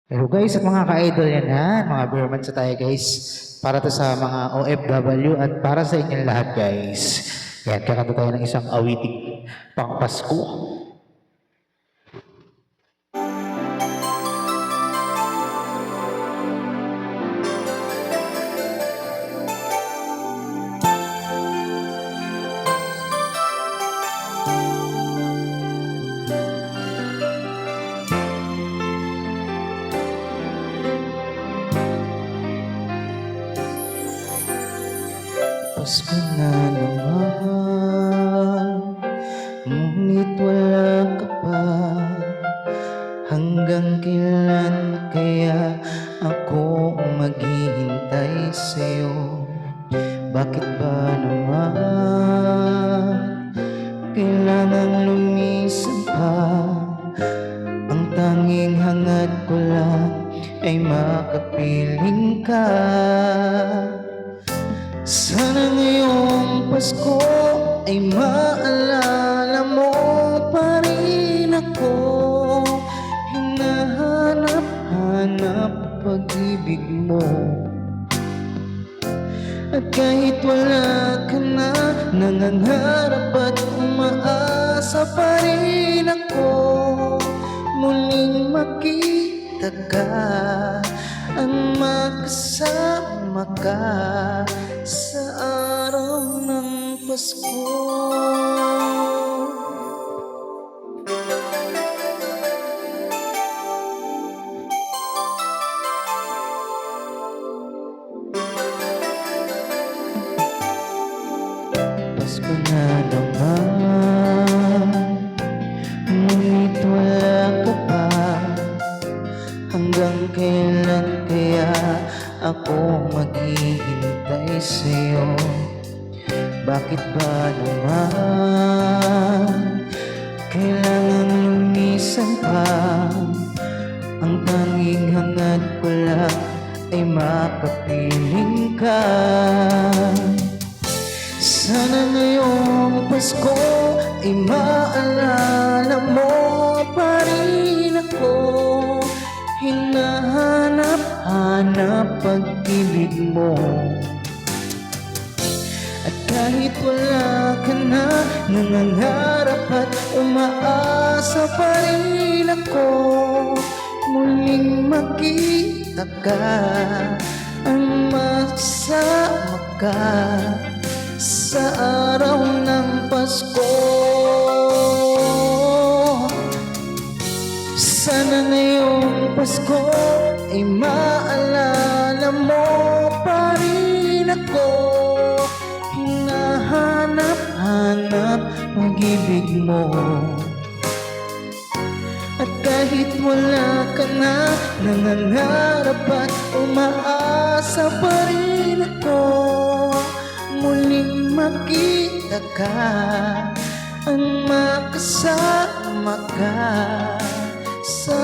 Hello guys at mga ka-idol yan ha, mga beermans tayo guys. Para to sa mga OFW at para sa inyong lahat guys. Yan, kakanta tayo ng isang awiting pang Pasko. Pasko na naman, ngunit wala ka pa. Hanggang kailan kaya ako maghihintay sa'yo? Bakit ba naman kailangan lumisan pa? Ang tanging hangad ko lang ay makapiling ka. Sana ngayong Pasko ay maalala mo pa rin ako. Hinahanap-hanap pag-ibig mo. At kahit wala ka na, nangangarap at umaasa pa rin ako. Muling makita ka, ang makasama ka sa araw ng Pasko. Pasko na naman, ngunit wala ka pa. Hanggang kailan kaya ako maghihintay sa'yo? Bakit ba naman kailangan lumisan pa? Ang tanging hangad ko lang ay makapiling ka. Sana ngayong Pasko ay maalala mo pa rin ako. Hinahanap-hanap pag-ibig mo. At kahit wala ka na, nangangarap at umaasa pa rin ako. Muling makita ka, ang masama ka sa araw ng Pasko. Sana ngayong Pasko ay maalala mo pa rin ako. Hinahanap-hanap pag-ibig mo. At kahit wala ka na, nangangarap at umaasa pa rin ako. Muling makita ka, ang makasama ka sa